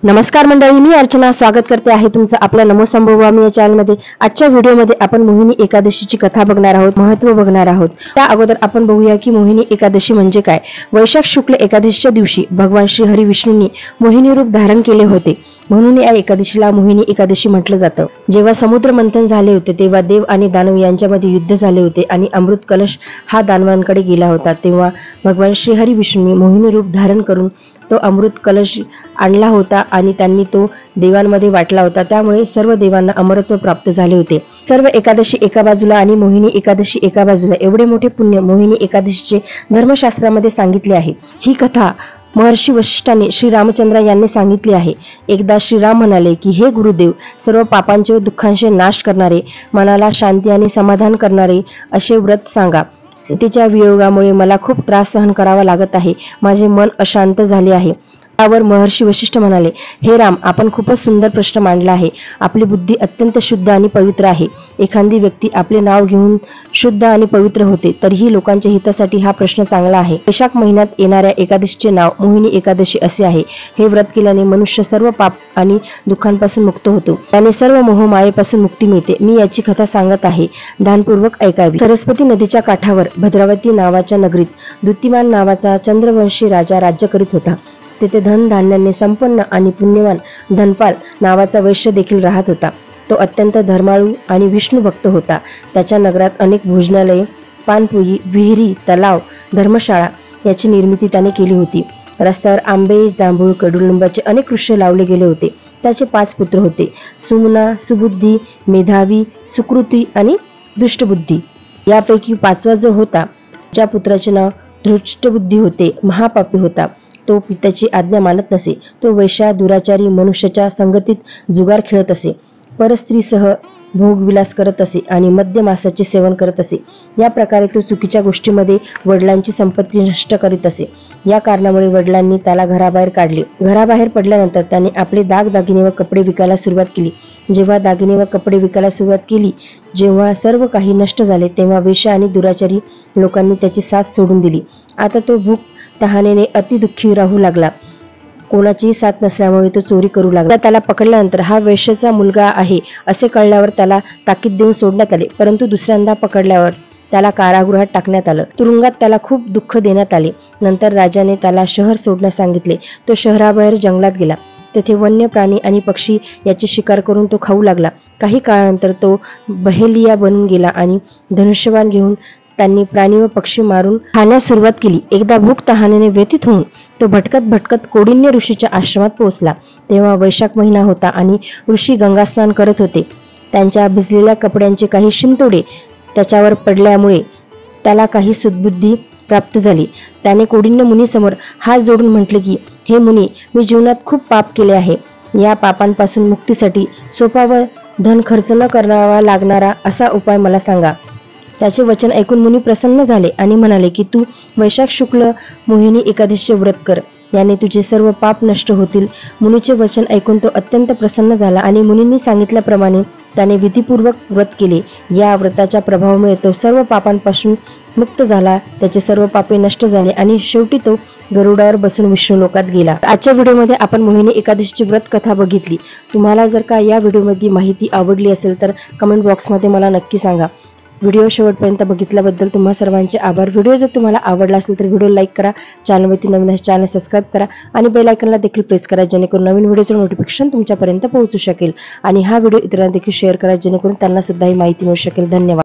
नमस्कार मंडळी, मी अर्चना स्वागत करते आहे तुमचं आपल्या नमो संभवामी या चॅनलमध्ये। आजच्या व्हिडिओमध्ये आपण मोहिनी एकादशीची कथा बघणार आहोत, महत्त्व बघणार आहोत। त्या अगोदर आपण बघूया की मोहिनी एकादशी म्हणजे काय। वैशाख शुक्ल एकादशीच्या दिवशी भगवान श्री हरी विष्णूंनी मोहिनी रूप धारण केले होते, म्हणून या एकादशीला मोहिनी एकादशी म्हटलं जातं। जेव्हा समुद्र मंथन झाले होते तेव्हा देव आणि दानव यांच्यामध्ये युद्ध झाले होते आणि अमृत कलश हा दानवांकडे गेला होता। तेव्हा भगवान श्री हरी विष्णूंनी मोहिनी रूप धारण करून तो अमृत कलश आणला होता आणि त्यांनी तो देवांमध्ये वाटला होता। त्यामुळे सर्व देवांना अमरत्व प्राप्त झाले होते। सर्व एकादशी एका बाजूला आणि मोहिनी एकादशी एका बाजूला एवढे मोठे पुण्य मोहिनी एकादशीचे धर्मशास्त्रामध्ये सांगितले आहे। ही कथा महर्षी वशिष्ठाने श्री रामचंद्र यांनी सांगितली आहे। एकदा श्रीराम म्हणाले की हे गुरुदेव, सर्व पापांचे व दुःखांचे नाश करणारे, मनाला शांती आणि समाधान करणारे असे व्रत सांगा। सीतेच्या वियोगामुळे मला खूप त्रास सहन करावा लागत आहे, माझे मन अशांत झाले आहे। त्यावर महर्षी वशिष्ठ म्हणाले, हे राम, आपण खूपच सुंदर प्रश्न मांडला आहे। आपली बुद्धी अत्यंत शुद्ध आणि पवित्र आहे। एखादी व्यक्ती आपले नाव घेऊन शुद्ध आणि पवित्र होते, तरीही लोकांच्या हितासाठी हा प्रश्न चांगला आहे। वैशाख महिन्यात येणाऱ्या एकादशीचे नाव मोहिनी एकादशी असे आहे। हे व्रत केल्याने मनुष्य सर्व पाप आणि दुःखांपासून मुक्त होतो, त्याने सर्व मोहमायेपासून मुक्ती मिळते। मी याची कथा सांगत आहे, ध्यानपूर्वक ऐकावी। सरस्वती नदीच्या काठावर भद्रावती नावाच्या नगरीत द्युतिमान नावाचा चंद्रवंशी राजा राज्य करीत होता। तेथे धन धान्याने संपन्न आणि पुण्यवान धनपाल नावाचा वैश्य देखील राहत होता। तो अत्यंत धर्माळू आणि विष्णू भक्त होता। त्याच्या नगरात अनेक भोजनालये, पानपोई, विहिरी, तलाव, धर्मशाळा याची निर्मिती त्याने केली होती। रस्त्यावर आंबे, जांभूळ, कडुलिंबाचे अनेक वृक्ष लावले गेले होते। त्याचे 5 पुत्र होते, सुमना, सुबुद्धी, मेधावी, सुकृती आणि दुष्टबुद्धी। यापैकी 5वा जो होता, ज्या पुत्राचे नाव धृष्टबुद्धी होते, महापापी होता। तो पित्याची आज्ञा मानत नसे। तो वैश्या, दुराचारी, मनुष्याच्या संगतीत जुगार खेळत असे, परस्त्रीसह भोगविलास करत असे आणि मद्य मांसाचे सेवन करत असे। या प्रकारे तो चुकीच्या गोष्टीमध्ये वडिलांची संपत्ती नष्ट करीत असे। या कारणामुळे वडिलांनी त्याला घराबाहेर काढले। घराबाहेर पडल्यानंतर त्याने आपले दागदागिने व कपडे विकायला सुरुवात केली। जेव्हा दागिने व कपडे विकायला सुरुवात केली, जेव्हा सर्व काही नष्ट झाले, तेव्हा वेश्या आणि दुराचारी लोकांनी त्याची साथ सोडून दिली। आता तो भूक तहानेने अति दुःखी राहू लागला। कोणाचीही साथ नसल्यामुळे तो चोरी करू लागला। त्याला पकडल्यानंतर हा वैश्याचा मुलगा आहे असे कळल्यावर त्याला ताकीद देऊन सोडण्यात आले, परंतु दुसऱ्यांदा पकडल्यावर त्याला कारागृहात टाकण्यात आलं। तुरुंगात त्याला खूप दुःख देण्यात आले। नंतर राजाने त्याला शहर सोडण्यास सांगितले। तो शहराबाहेर जंगलात गेला। तेथे वन्य प्राणी आणि पक्षी याची शिकार करून तो खाऊ लागला। काही काळानंतर तो बहेलिया बनून गेला आणि धनुष्यबाण घेऊन त्यांनी प्राणी व पक्षी मारून खाण्यास सुरुवात केली। एकदा भूक तहानेने व्यथित होऊन तो भटकत भटकत कौंडिन्य ऋषीच्या आश्रमात पोहोचला। तेव्हा वैशाख महिना होता आणि ऋषी गंगास्नान करत होते। त्यांच्या भिजलेल्या कपड्यांचे काही शिंतोडे त्याच्यावर पडल्यामुळे त्याला काही सुदबुद्धी प्राप्त झाली। त्याने कौंडिन्य मुनीसमोर हात जोडून म्हटले की, हे मुनी, मी जीवनात खूप पाप केले आहे। या पापांपासून मुक्तीसाठी सोपा व धन खर्च न करावा लागणारा असा उपाय मला सांगा। त्याचे वचन ऐकून मुनी प्रसन्न झाले आणि म्हणाले की, तू वैशाख शुक्ल मोहिनी एकादशीचे व्रत कर, याने तुझे सर्व पाप नष्ट होतील। मुनीचे वचन ऐकून तो अत्यंत प्रसन्न झाला आणि मुनींनी सांगितल्याप्रमाणे त्याने विधीपूर्वक व्रत केले। या व्रताच्या प्रभावामुळे तो सर्व पापांपासून मुक्त झाला, त्याचे सर्व पापे नष्ट झाले आणि शेवटी तो गरुडावर बसून विष्णू लोकात गेला। आजच्या व्हिडिओमध्ये आपण मोहिनी एकादशीची व्रत कथा बघितली। तुम्हाला जर का या व्हिडिओमध्ये माहिती आवडली असेल तर कमेंट बॉक्समध्ये मला नक्की सांगा। व्हिडिओ शेवटपर्यंत बघितल्याबद्दल तुम्हा सर्वांचे आभार। व्हिडिओ जर तुम्हाला आवडला असेल तर व्हिडिओ लाईक करा, चॅनलवरती नवीन आहे चॅनल सबस्क्राईब करा आणि बेल आयकॉनला देखील प्रेस करा, जेणेकरून नवीन व्हिडिओचे नोटिफिकेशन तुमच्यापर्यंत पोहोचू शकेल। आणि हा व्हिडिओ इतरांना देखील शेअर करा, जेणेकरून त्यांना सुद्धा ही माहिती मिळू शकेल। धन्यवाद।